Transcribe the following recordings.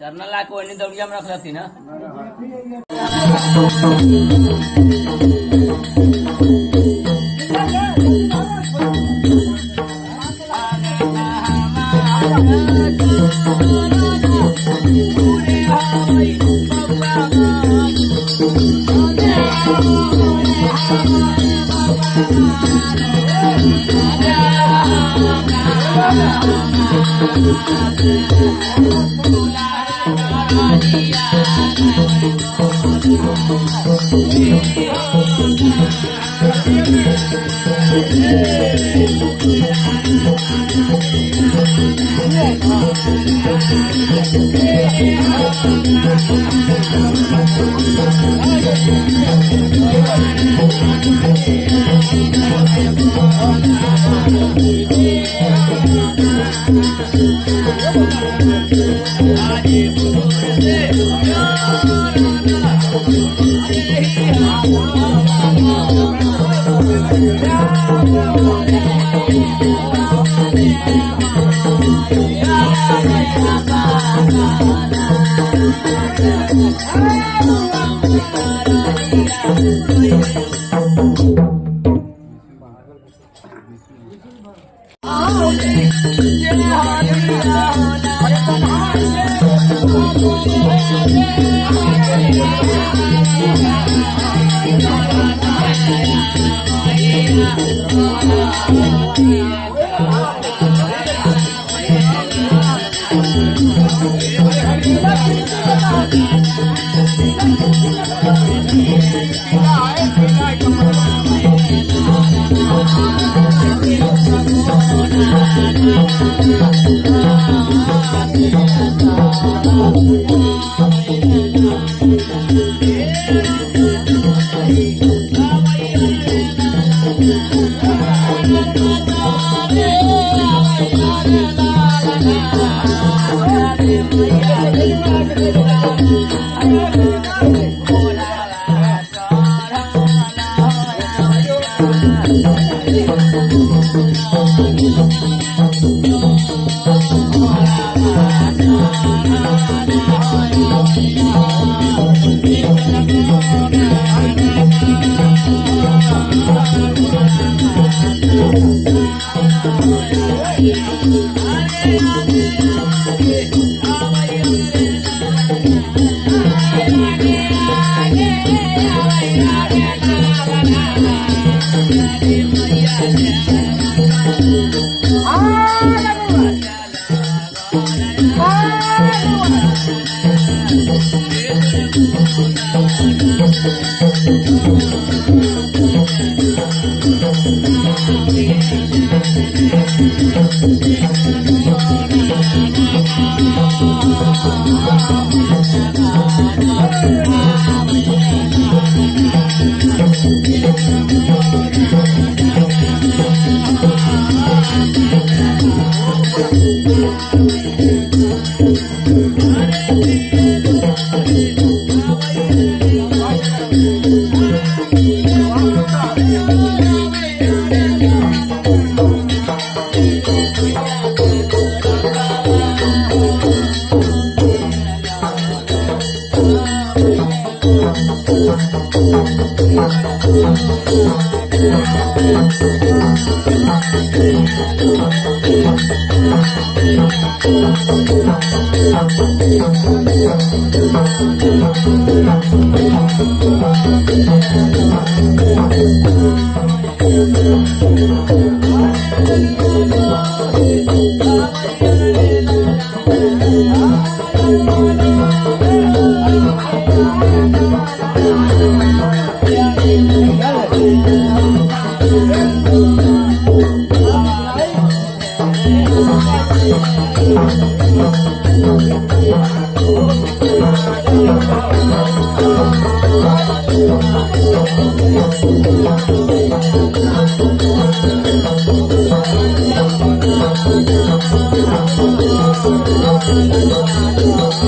चरणा ला कोणी दौड़िया में रख लेती ना Thank you.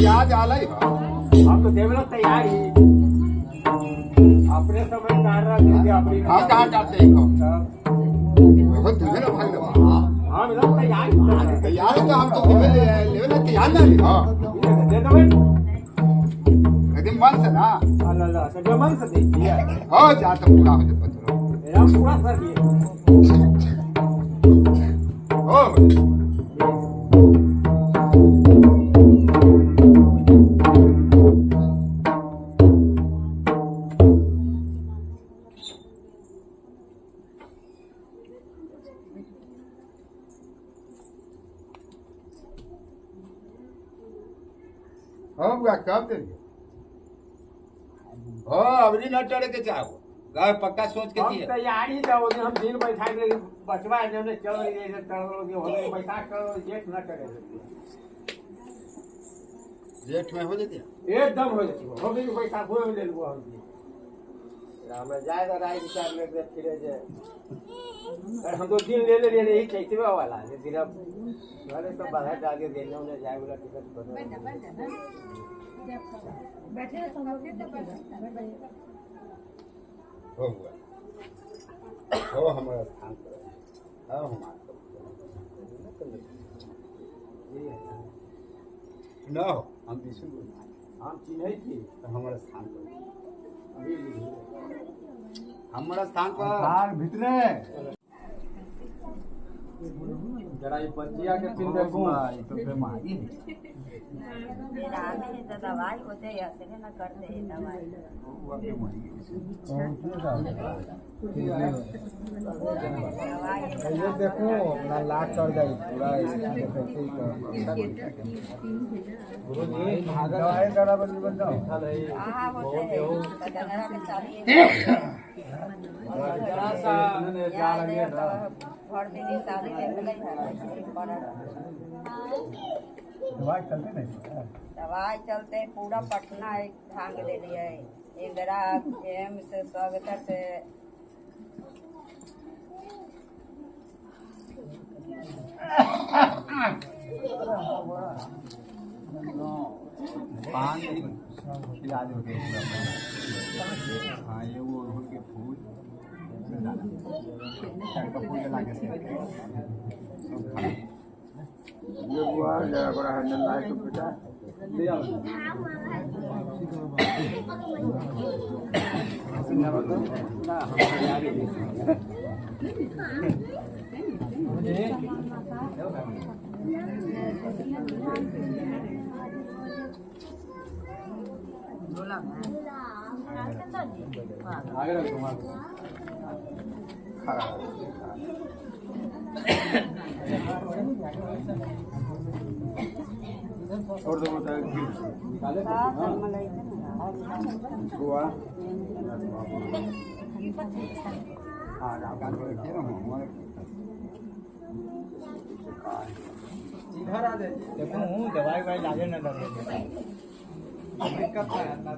याद आलय हम तो देवला तैयार ही अपने समय नारा दे दिया अपनी हाँ कहाँ जाते हैं बहुत धीरे ना भाई लोग हां मतलब तैयार तैयार है तो हम तो लेवल तैयार ना हाँ दे दो एकदम मन से ना अल्लाह तो जो मन से दे दिया हाँ जा तो पूरा हो जाता चलो मेरा पूरा कर दिए हो हाँ बुआ कब देंगे हाँ अबरी न चढ़े के चाहो गाय पक्का सोच के हम दिए तैयारी था वो हम दिन बैठा के बचवा ने चल रही है कर हो गए पैसा करो जेठ न करे जेठ में हो जाती है एकदम हो जाती हो गई पैसा हो ले लो हम हमें जाएगा राय विचार में फिरे जे और हम तो दिन ले ले यही कैसे वाला है दिन अब घरे तो बाहर डाल के देने उन्हें जाए वाला टिकट बना बैठे तो लोग हो हुआ हो हमारा स्थान पर हाँ हमारा न हो हम विष्णु हम चिन्ह थी तो हमारा स्थान पर हमारा स्थान पर भीतरे जरा ये बच्चिया के चिन्ह देखूं ये तो बीमारी है तो दवाई होते ऐसे न करते हैं दवाई ये देखो ना लाख चढ़ जाए पूरा दवाई करा बनी बन जाओ हाँ होते हैं तो जनरा में शादी जरा सा जा लगे भर दिन शादी के लगे दवाई चलते नहीं दवाई चलते पूरा पटना एक भांग दे दिया है इंदिरा एम से स्वागत से इलाज होते हाँ ये वो अड़हुल के फूल फूल जला के ये हुआ जरा बड़ा हैंडल लाइट तो बेटा ले आओ ना आगे रखो खड़ा छोड़ दो तो निकाले बुआ हाँ निकाल के रखे ना हमारे इधर आ जाइए देखो दवाई वाई लागे ना लगे दिक्कत है ना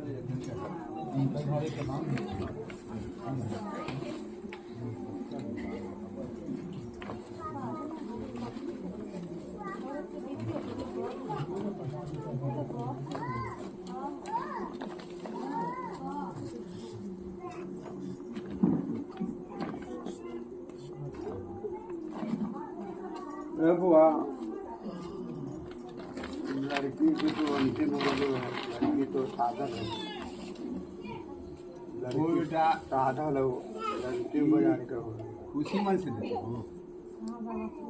बुआ लड़की की तो अंतिम लड़की तो साधन है लड़की साधन है लड़की बजाने का खुशी मन से देते हो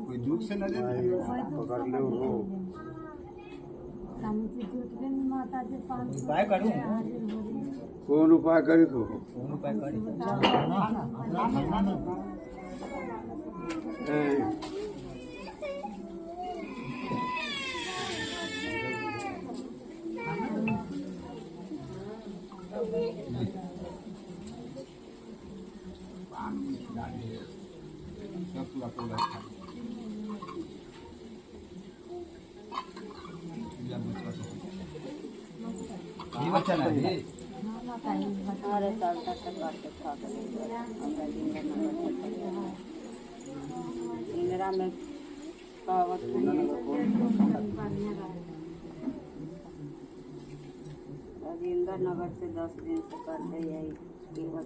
कोई दुख से न देते पकड़ ले हो उपाय करूँ कौन उपाय करी को कौन उपाय करी बच्चा ना हमारे साल तक करके खा इंदिरा में कहावत राजेंद्र नगर से 10 दिन से करते यही केवल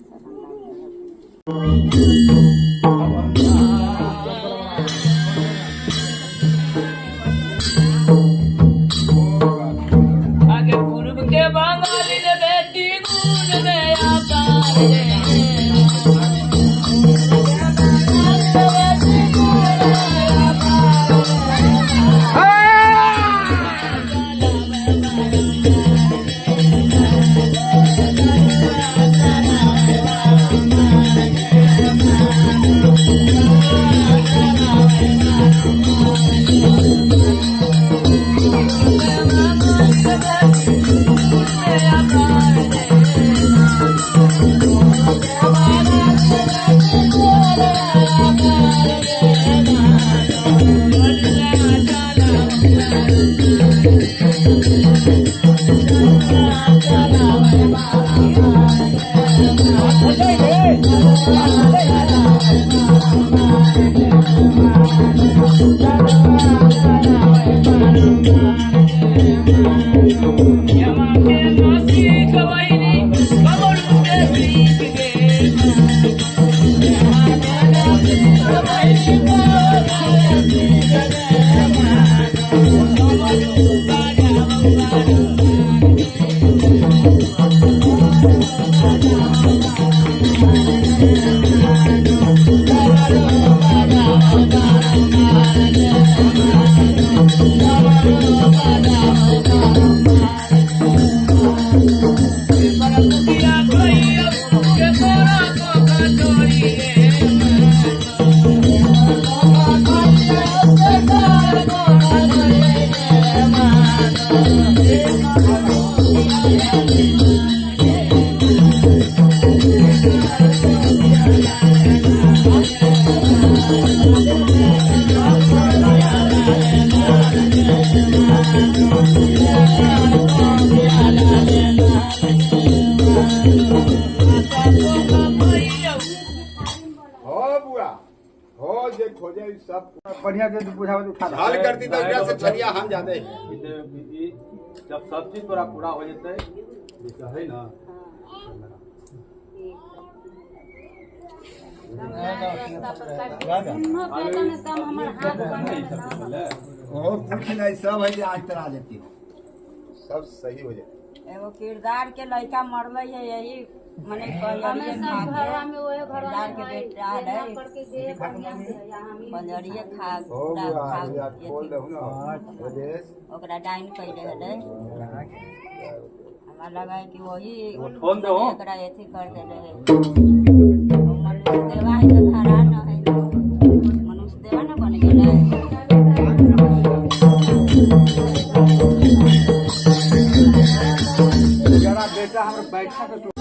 आगे पूर्व के बंगाली ने बेटी गुण में आकार बढ़िया से बुझा उठा हाल करती तो एकरा से छरिया हम जाते जब सब चीज तोरा पूरा हो जते है ना ओ कुछ नहीं सब है आज तरा देती सब सही हो जाए एगो किरदार के लड़का मरल है यही मने पंजरिए किरदार के बेटा है पंजरिए खा बोल दहु ना ओकरा डाइन कैले हले हमरा लगा है कि वही एकरा एथी कर देले है मनुष्य देवा है तो धारा न है मनुष्य देवा न बन गेलै बैठा का तो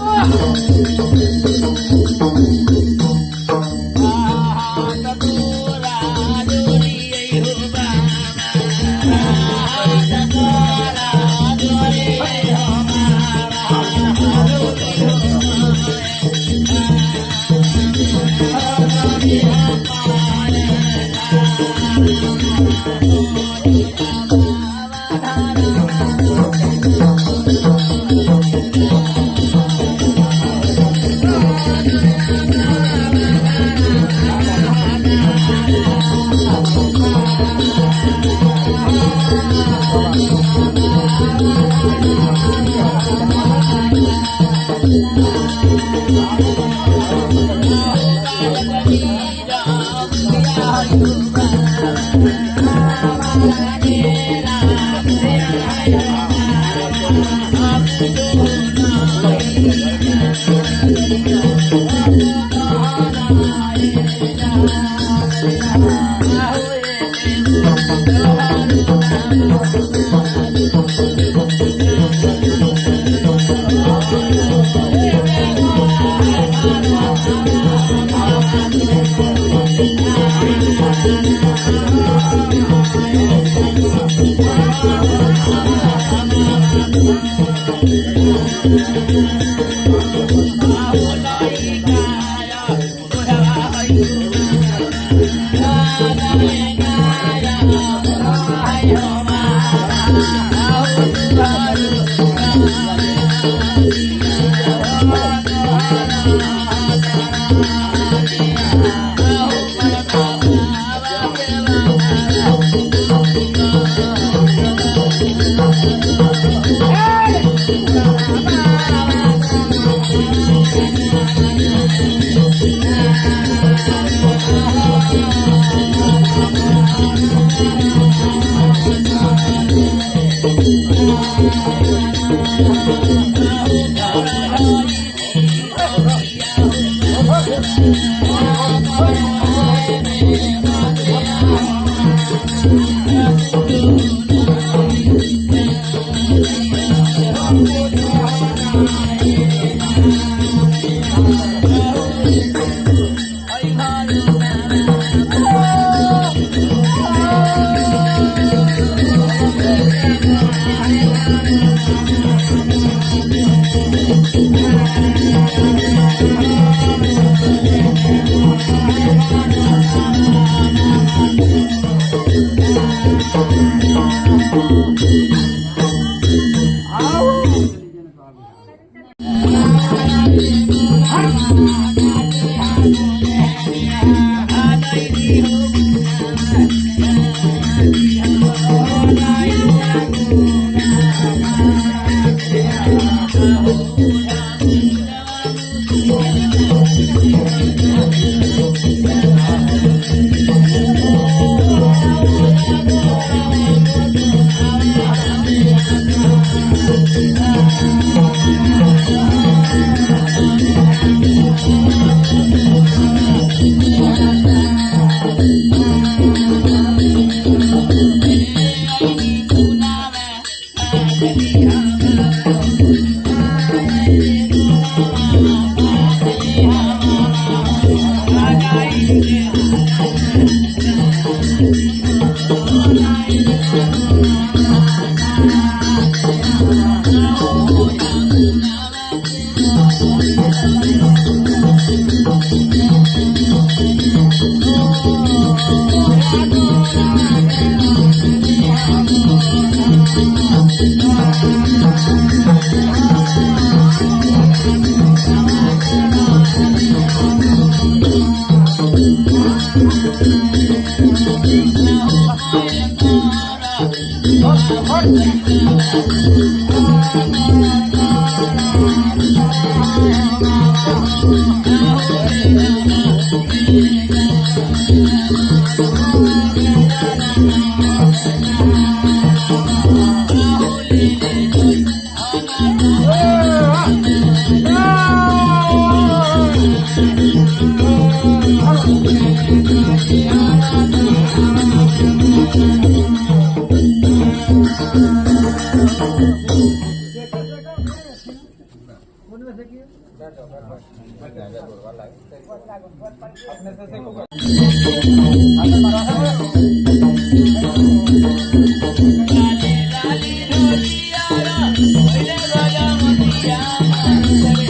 लाली लाली रोजियारा ओले राजा मतिया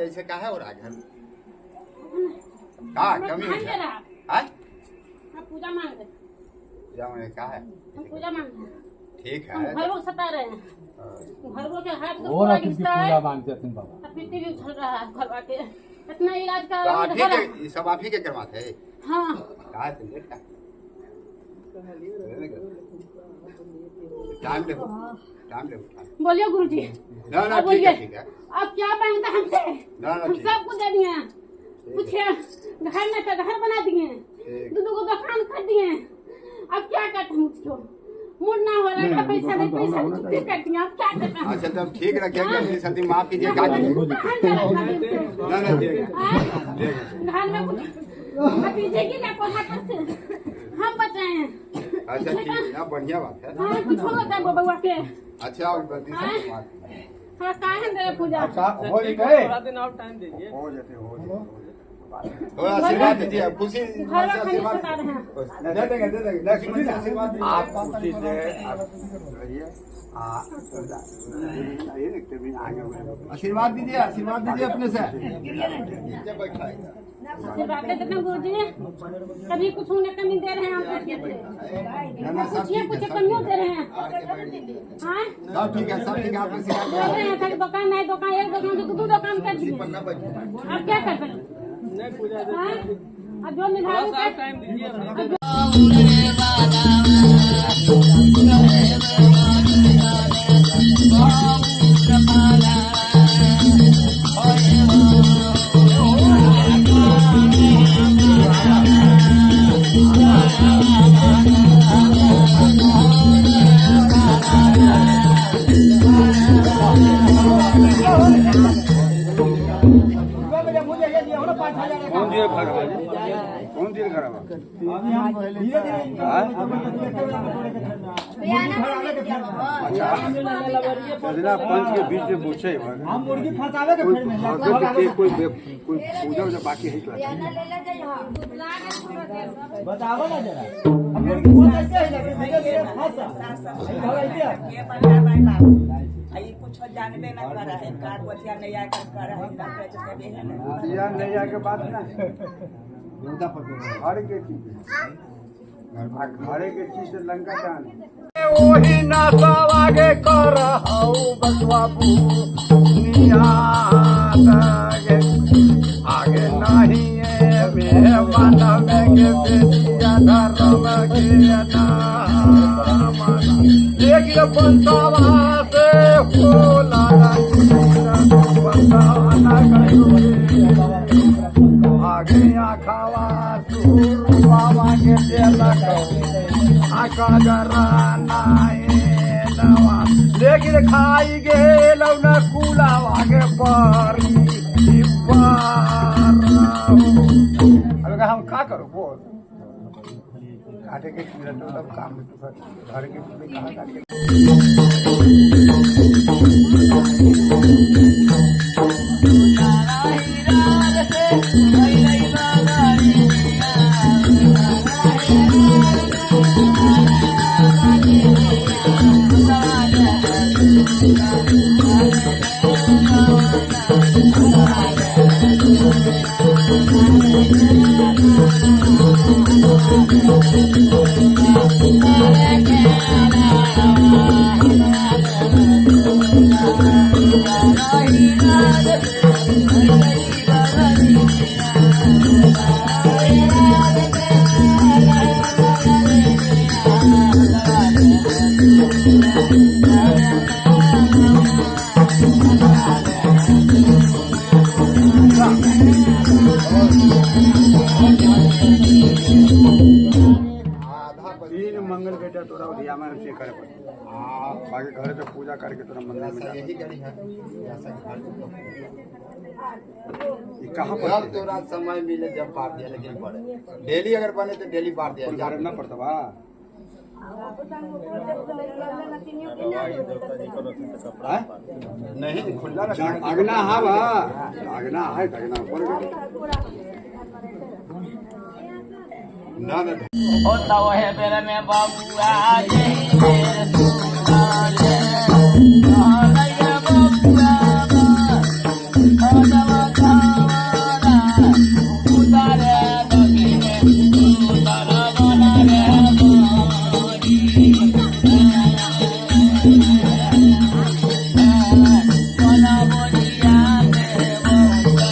ऐसे का है और आगे का कमी है आज पूजा मांगते पूजा में का है हम पूजा मांगते ठीक हम है घर लोग सता रहे हैं घर लोग के हाथ वो ना किसकी पूजा मांगते तुम बाबा पीते भी उछल रहा है घर के इतना इलाज कर तो रहा आप ही है के सब आप ही के करवाते हैं हाँ का है तुम का टाइम देखो बोलिए गुरुजी ना ना अब ठीक बोलिए है ठीक है आप क्या मांगते हैं हमसे ना ना हम ठीक सबको दे दिए पूछिए घर में तो घर बना दिए ठीक दो दुकान कर दिए अब क्या करते हैं मुझको मूड ना हो रहा है पैसा नहीं पैसा छुट्टी कर दिया अब क्या करते हैं अच्छा तब ठीक रखेंगे अपनी सती माफ कीजिए का ना ना ठीक है घर में कुछ भतीजे की ना कोई से हम बचाए हैं अच्छा ठीक है ना बढ़िया बात है हाँ कुछ होगा क्या बबुआ के अच्छा और गलती से माफ हाँ काहे दे पूजा हो गए थोड़ा दिन और टाइम दीजिए हो जाते थोड़ा आशीर्वाद दीजिए खुशी घर से में खाली आशीर्वाद सता रहे हैं दे देंगे लक्ष्मी से आशीर्वाद दीजिए। आप खुशी से रहिए आशीर्वाद दीजिए अपने से ये बातें देते हैं गुरुजी कभी कुछ उन्हें कमी दे रहे हैं हम पैसे से पूछिए कुछ कमियों दे रहे हैं हाँ सब ठीक है आपने बोल सिखा रहे हैं सर दुकान नहीं दुकान एक दुकान से दो दुकान कर दिए अब क्या कर सकते हाँ अब जो निर्धारित है टाइम दीजिए कौन दिए घर पंच के बीच में पूछे हम मुर्गी फंसावे के फिर में कोई पूजा उजा बाकी है बताओ ना जरा हम मुर्गी फंसा कैसे है धीरे धीरे फंसा आई कुछ जानबे न करा है कार बतिया नहीं आ कर करा है डॉक्टर के तबे है ना दिया नहीं आके बात ना घर के चीज घरे के चीज से लंका जान वही नासावा के कर हऊ बसवाबू आगे नहीं है मेहमान में के बेटिया धर्म के ना लेकिन पंसावा से होला आगे आखावा सुर बाबा के देलक आका गराना नवा लेकिन खाई गेल न कुलावा के परी अब हम का करो बोल काटे के तो काम घर के कहा काटे तीन मंगल बेटा तोरा दिया में से करे पड़े बाकी घर पे पूजा करके तोरा मंदिर में यही करी है ये कहाँ पर जब तोरा समय मिले जब बांट दिया लेकिन पड़े डेली अगर बने तो डेली बांट दिया घर ना पड़ता बा नहीं खुला रखना अगना हा बा अगना है अगना बोल ना ना होता है बेर में बाबूआ जय मेरे सुनाले आलय बाबूआ आदवा खारा उतारे दगिने उतारा बना रे मोरी बना बोलिया के बाबूआ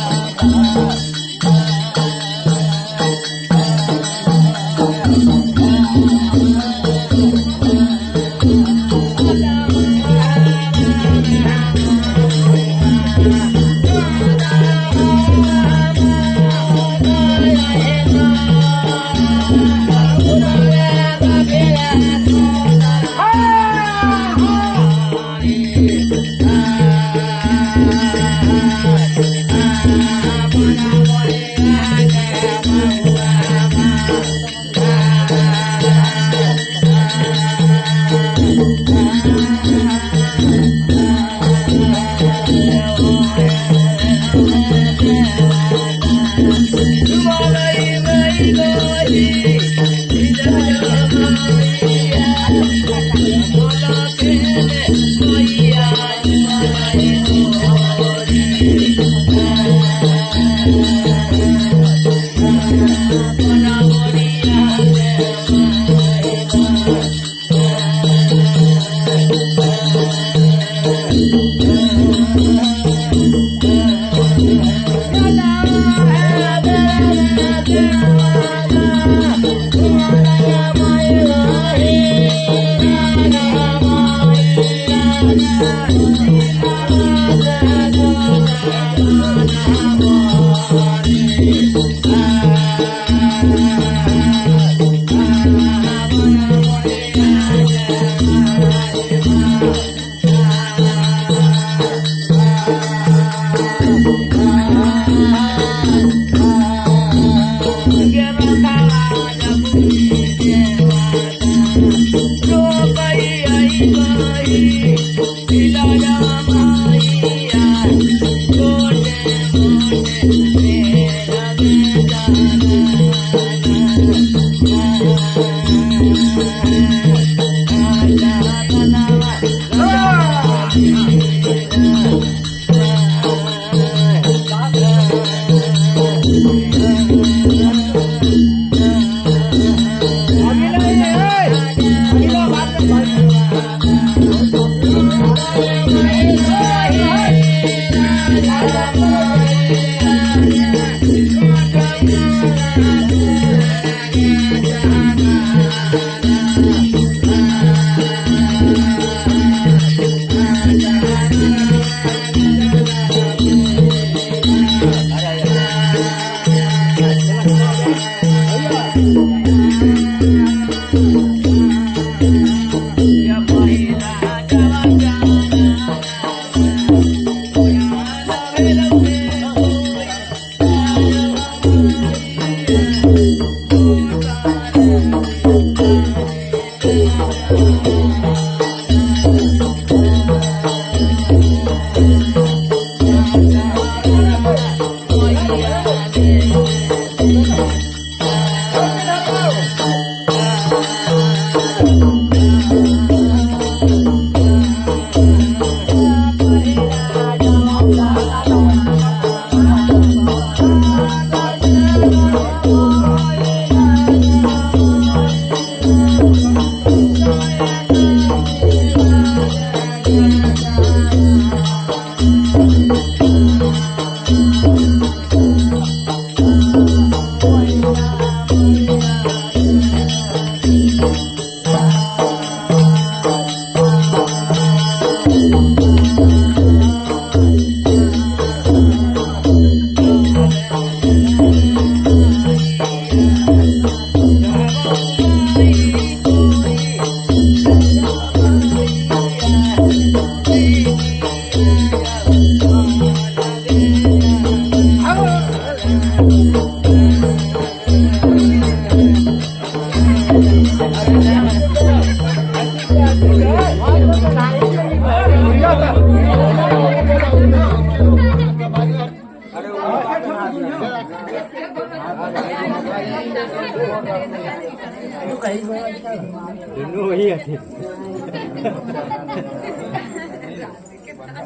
दोनों वही है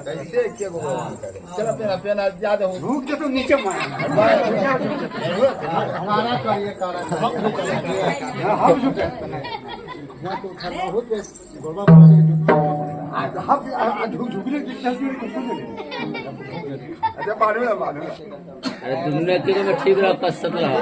कैसे क्या भगवान करे चलो पेना पेना ज्यादा हो भूख के तो नीचे मारा हमारा करिए कारण हम जो यहाँ तो खड़ा होते गोलबा पड़ा हम झुकने की तस्वीर को सुन ले अच्छा मालूम है अरे दुनिया के में ठीक रहा कसत रहा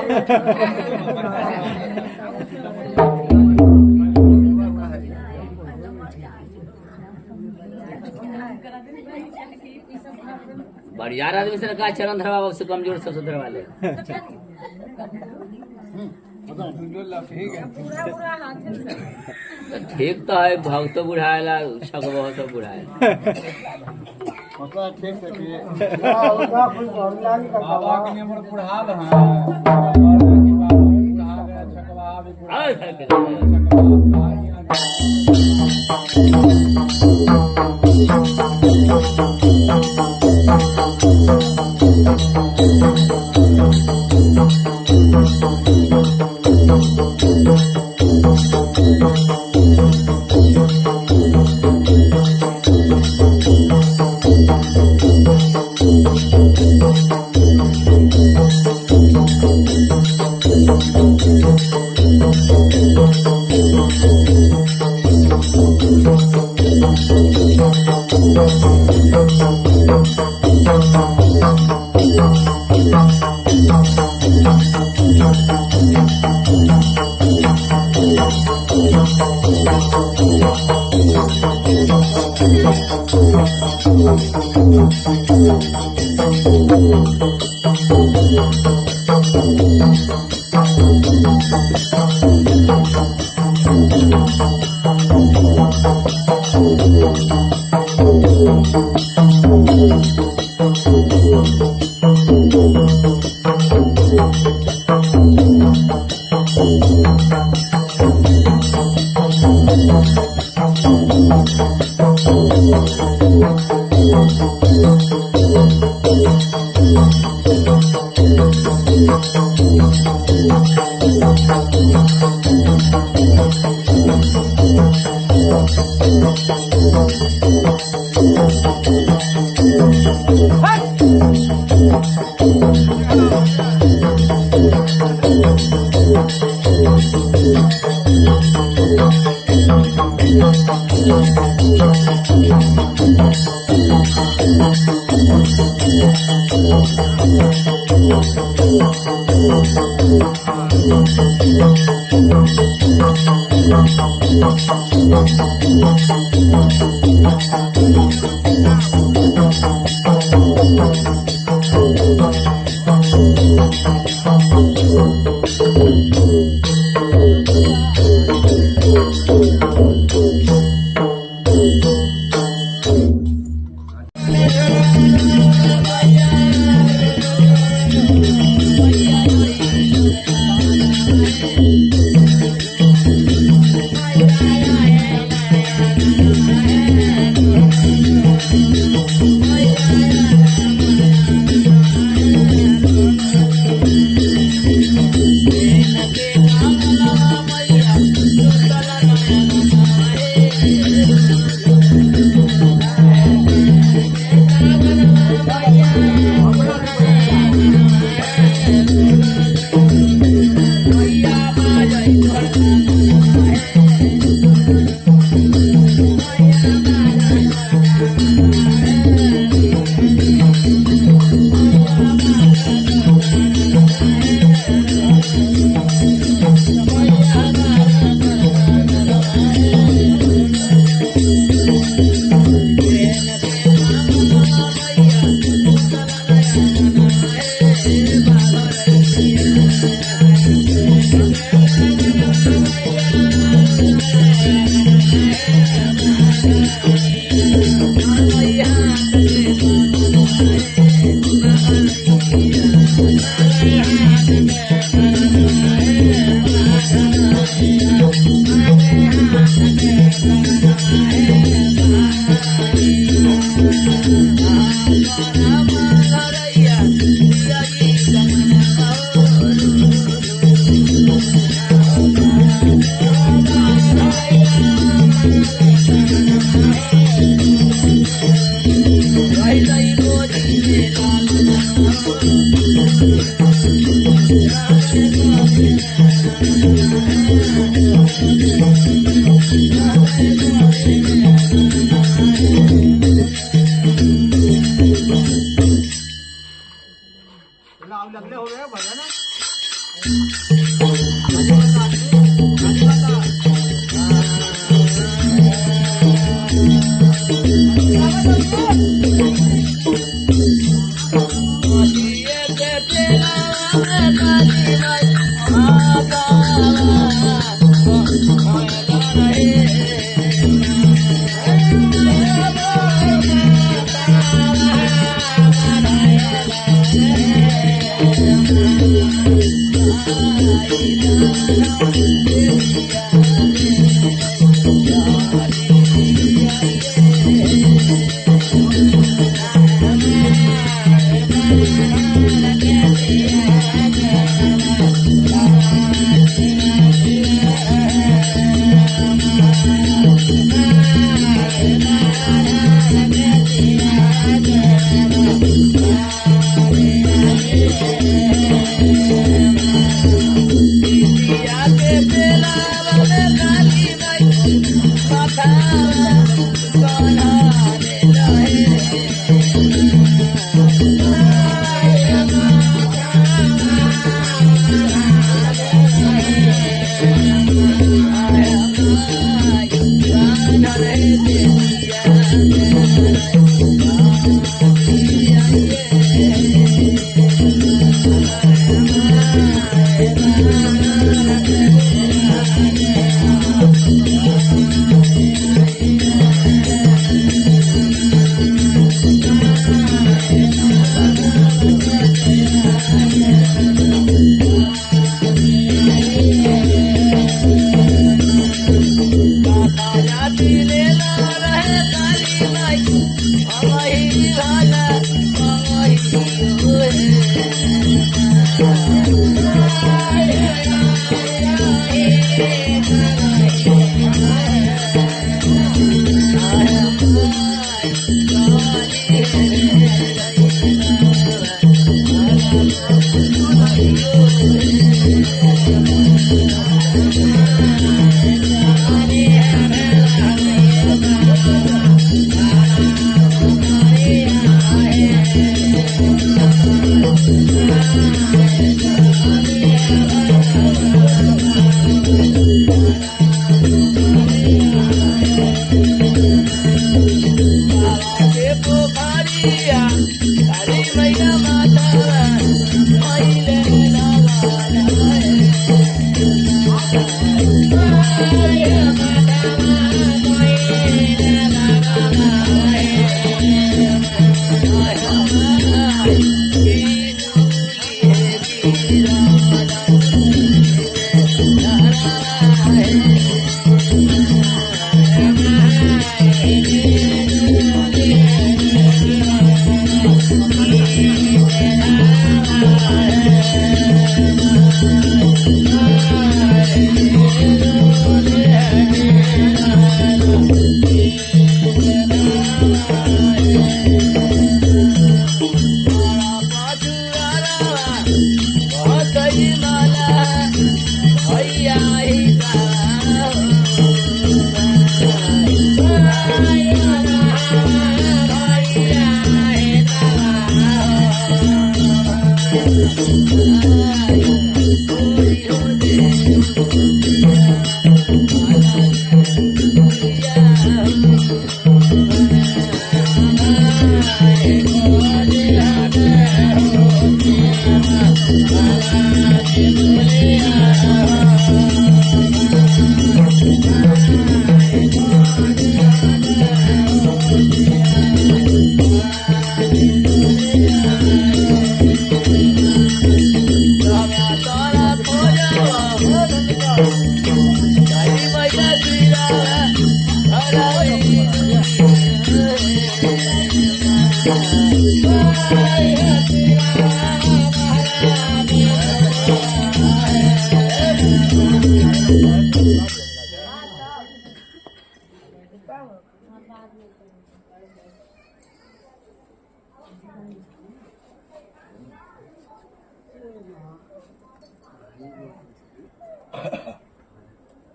बढ़ियार आदमी से कहा चरण धरवा उससे कमजोर सबसे धरवा ले ठीक तो है भक्त बुढ़ाएला छक बहुत सब बुढ़ाए मतलब ठीक है कि बाबा के नियम बुढ़ा रहा के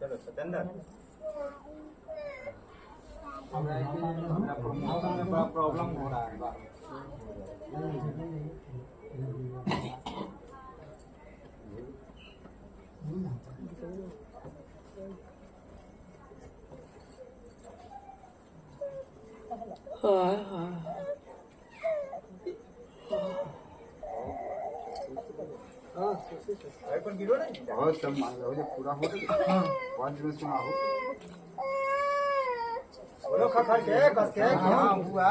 चलो सतेंद्र प्रमोशन में बड़ा प्रॉब्लम हो रहा है। पण गिरो नाही और सब मान लो जब पूरा हो गया 5 मिनट सुना हो बोलो खखर के कस के हाँ हुआ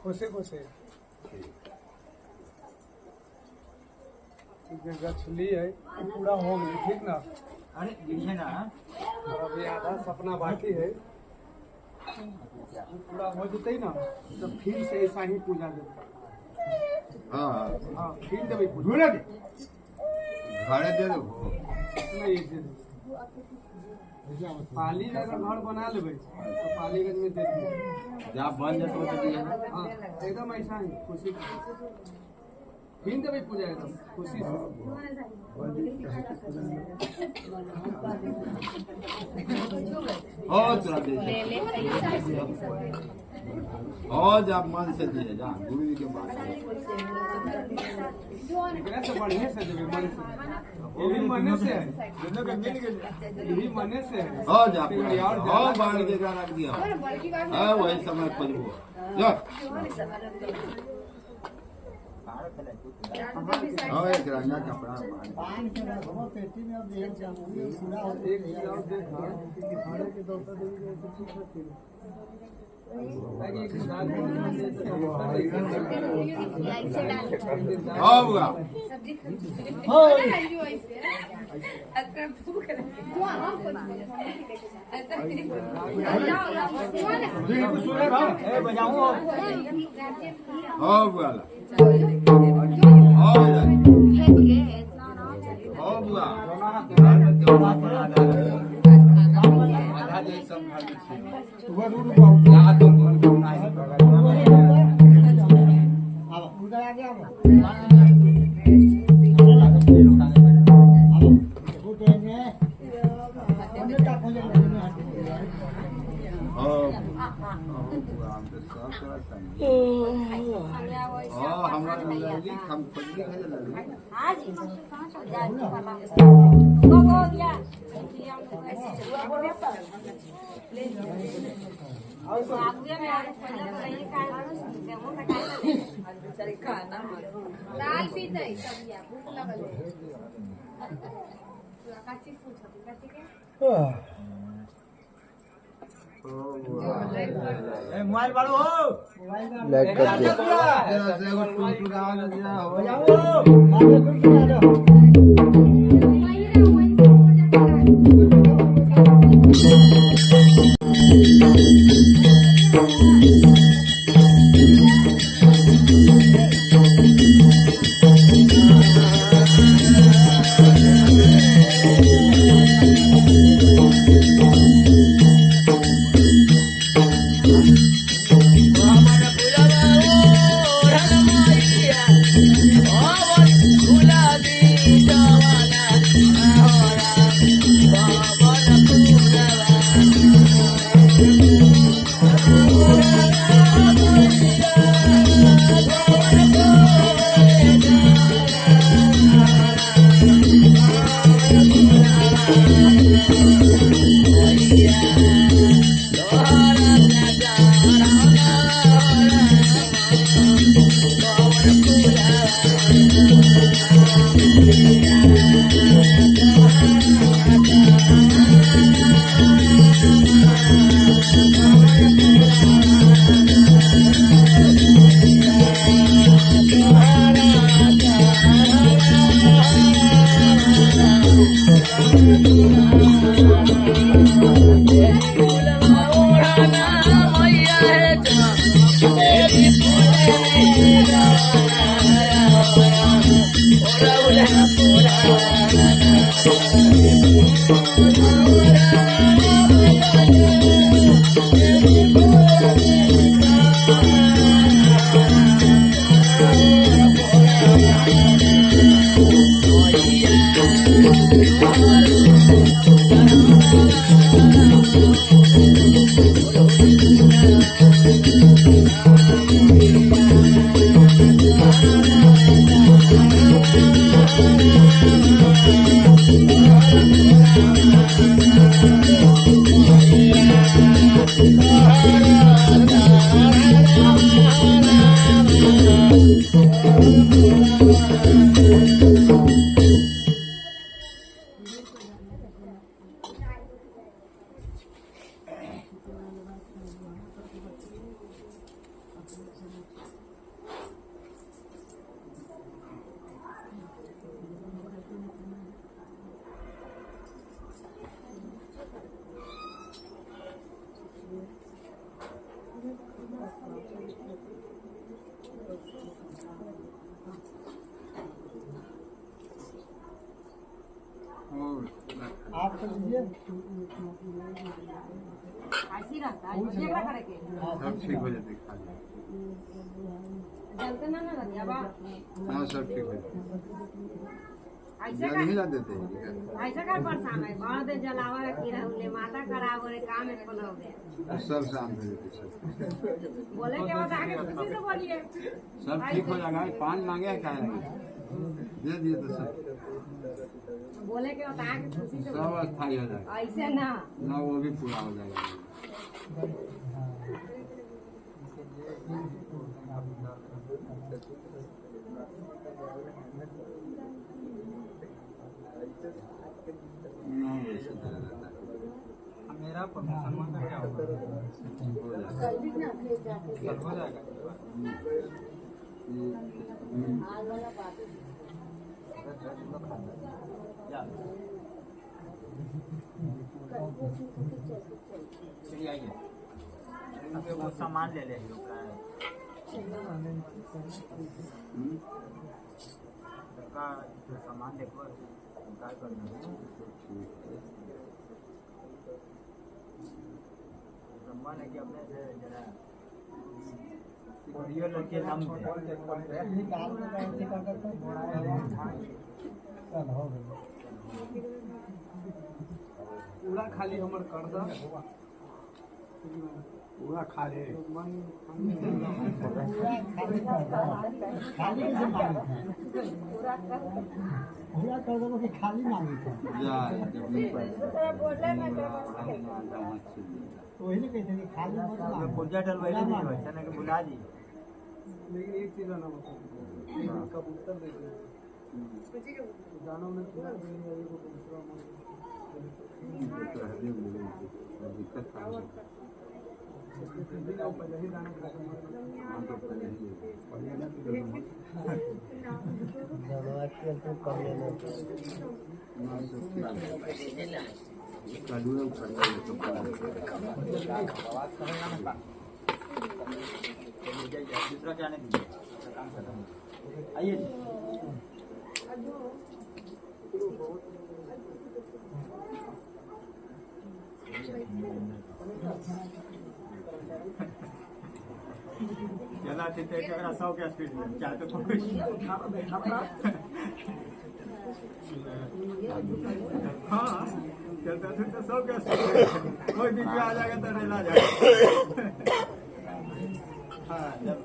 खुशी खुशी गछली है पूरा हो गई ठीक ना। अरे गिरे ना और अभी आधा सपना बाकी है पूरा हो जते ना तो फिर से ऐसा ही पूजा देता। हां हाँ फिर देवे पूजा ढूंढ दे घरे दे दो नहीं दे दे पाली अगर घर बना लेबे तो पाली गज में दे दे जब बन जाए तो दिए हाँ एकदम ऐसा ही खुशी फिर देवे पूजा एकदम खुशी से और थोड़ा दे और जब मन से दिए जा गुरु जी के पास इतना तो बढ़िया से देवे मन से ये भी मने से है दोनों का मिल गए ये भी मने से है और जा और बांध के रख दिया हां वही समय पर वो जा और एक रंगा कपड़ा होगा मोबाइल वालों हो लाइक कर दिया सब ठीक हो जाते हाँ सब ठीक हो जाते ऐसे जल ही ला देते हैं ऐसे का परेशान है बहुत दे जलावा कीड़ा उले माता करावे रे काम में खोलो सब शांत हो जाते सब बोले के बाद आगे खुशी से बोलिए सब ठीक हो जाएगा पान मांगे क्या है दे दिए तो सब बोले के बाद आगे खुशी से सब अस्थायी हो जाएगा ऐसे ना ना वो भी पूरा हो जाएगा मेरा सलमान का क्या होगा हो जाएगा चलिए आइए वो सामान ले लेंगे का सामान देखो क्या करना है सम्मान है कि अपने से जरा वीडियो लड़के नाम पूरा खाली हमर कर दा पूरा खा ले पूरा कर दो कि खाली मांगी था वही नहीं कहते कि खाली मत मांगो पुर्जा डलवाई नहीं है चना के बुला दी लेकिन एक चीज ना बता कबूतर दे दो गानों में पूरा देंगे ये को दूसरा दिक्कत दूसरा क्या नहीं दीजिए काम खत्म आइए चला चित्ते के अगर 100 के स्पीड में चाहे तो कुछ हाँ चलता चलता 100 के स्पीड में कोई बीच में आ जाएगा तो रेला जाएगा हाँ जब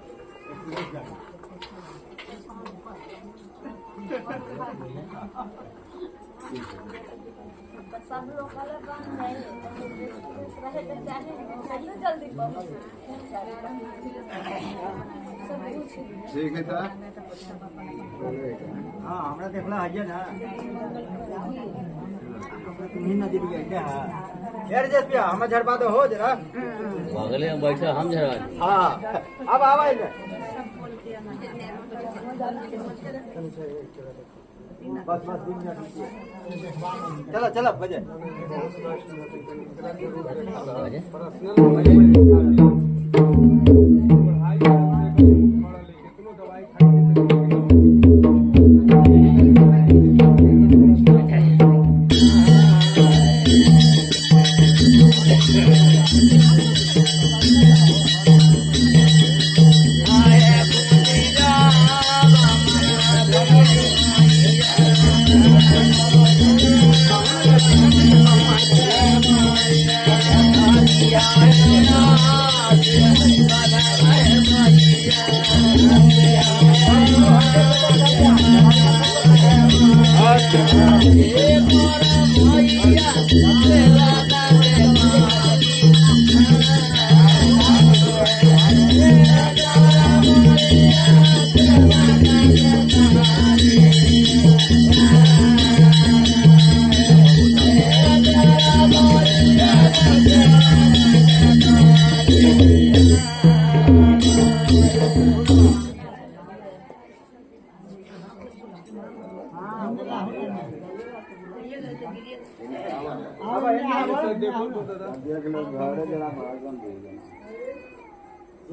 सब लोग वाला बंद है रहे तो जाने जल्दी पहुंच ठीक है था हाँ हमरा देखला है ना तुम्हें नदी भी गई क्या यार जैसे हम झड़पा तो हो जरा अगले हम बैठा हम झड़ा हाँ अब आवा इधर बस 2 मिनट चलो चलो बजे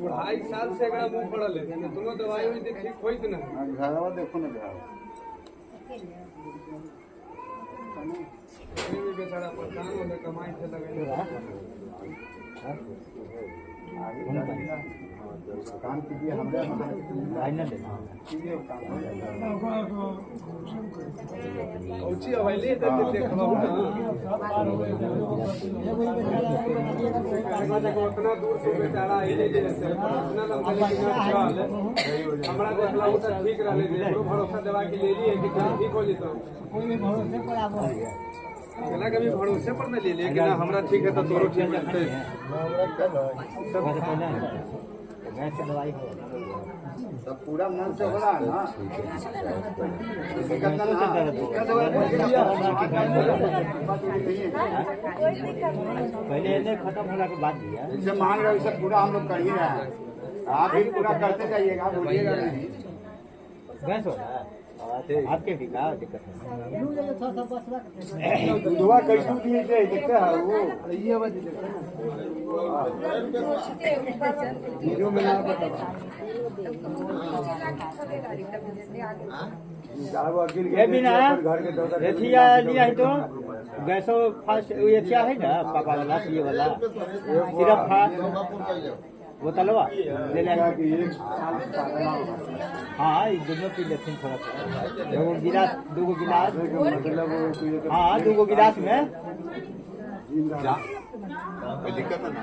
ढाई साल से एकरा मुंह पड़ल है दोनों दवाई हुई थी ठीक होई ना घरवा देखो ना घर बेचारा परेशान होले कमाई से लगे काम कीजिए हमारे उतना दूर से बेचारा आइले जैसे उतना लंबा हमारा देखला वो ठीक रहले देखो भरोसा दवा के ले लिए कि ठीक हो जतो कोई भी भरोसे पर आप चला कभी भरोसे पर न ले ले कि ना हमरा ठीक है तो तोरो ठीक है सब पूरा मन से होला ना पहले इन्हें खत्म होने के बाद दिया जैसे मान रहे सब पूरा हम लोग कर ही रहे हैं आप भी पूरा करते जाइएगा बोलिएगा नहीं गैस हो रहा है आपके भी क्या दिक्कत है दुआ कैसे दिए थे देखते हैं वो ये बात वीडियो में ना बता ये बिना एथिया लिया है तो गैसो फास्ट एथिया है ना पापा वाला ये वाला सिर्फ वो तलवा ले लेगा कि हाँ ये दोनों की लेकिन थोड़ा दो गिलास हाँ 2 गिलास में कोई दिक्कत ना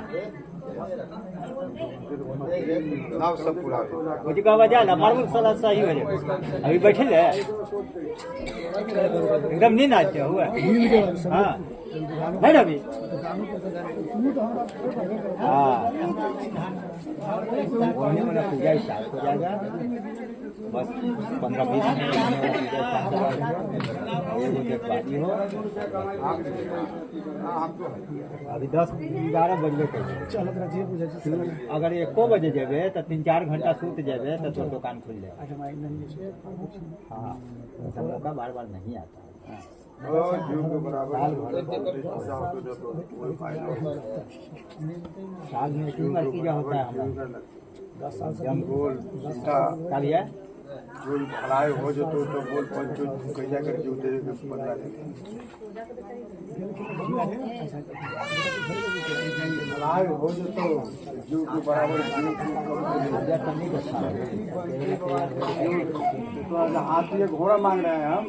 ना सब पूरा मुझे कहा वजह ना मालूम साला सही हो जाए अभी बैठे ले एकदम नींद आते हुआ हाँ है ना अभी हाँ पूजा स्टार्ट हो जाएगा बस 15-20 मिनट हो अभी 10-11 बजे अगर 1 बजे जेबे तो 3-4 घंटा सूत जेबे तो तो दुकान खुल जाए हाँ मौका बार बार नहीं आता साल में 3 बार पूजा होता है हमारा 10 साल से हम गोल कालिया गोल भलाई हो जो तो बोल पंचो कैसा कर जो तेरे को बदला भलाई हो जो तो जीव के बराबर जीव को हाथ ये घोड़ा मांग रहे हैं हम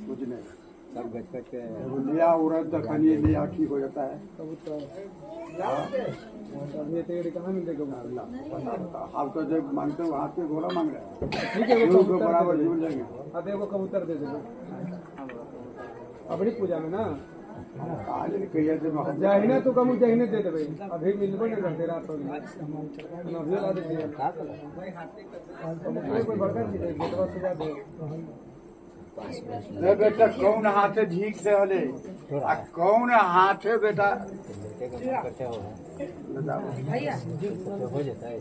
कुछ नहीं सब गच के लिया उड़द दखनी लिया ठीक हो जाता है ये तेरे कहां मिलेगा आप तो जब मांगते हो हाथ के घोड़ा मांग रहे हैं ठीक है जीव के बराबर जुड़ जाएंगे अब एगो कबूतर दे देबो अपनी पूजा में ना आज कहिए से जहिने तो कम जहिने दे देबे अभी मिलबो नहीं करते रात हो गई अभी ला दे कोई बड़का चीज है बेटवा सुबह दे बेटा कौन हाथे झीक से हले कौन हाथे बेटा भैया हो जाता है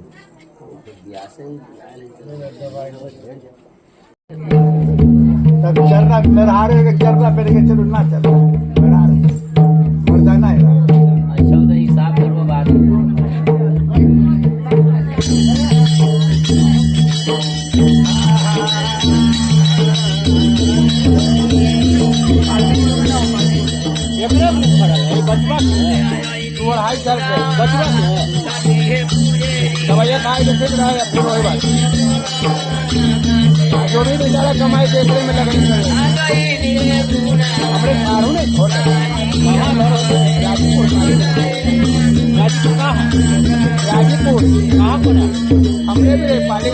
तब चरना चढ़ा रहे चरना पे लेके चलो ना चलो चढ़ा रहे मर जाना है अच्छा तो हिसाब करो बात दवाइयाँ खाए तो ठीक रहा है फिर वही बात जो भी बेचारा कमाई देखने में लगन करे हमने मारू नहीं छोटा राजीपुर कहाँ पर हमने भी पाली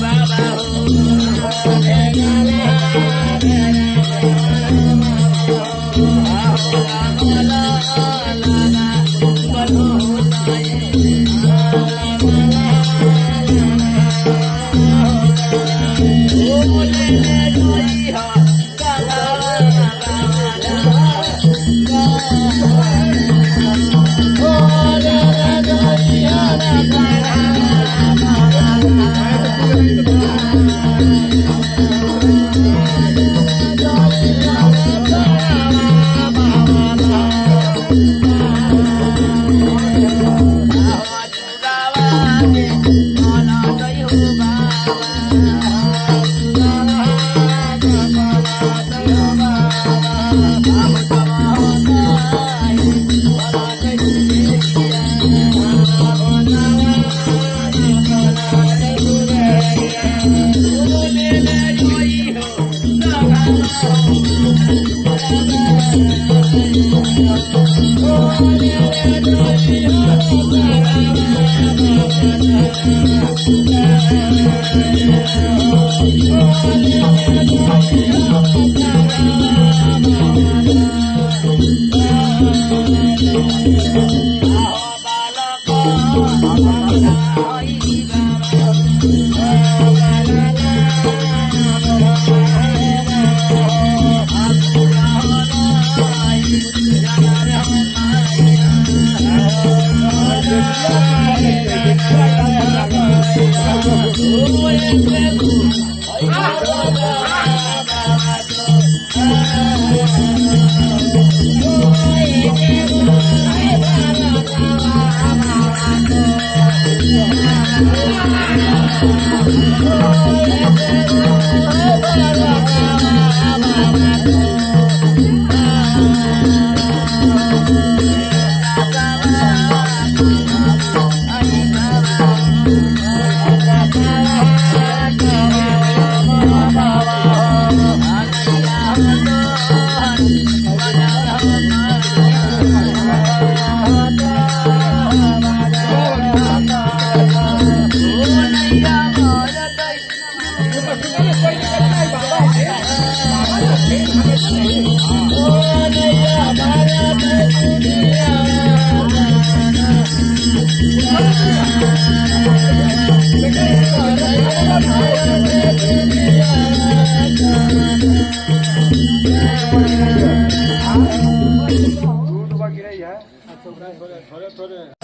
बाबा हो थोड़े थोड़े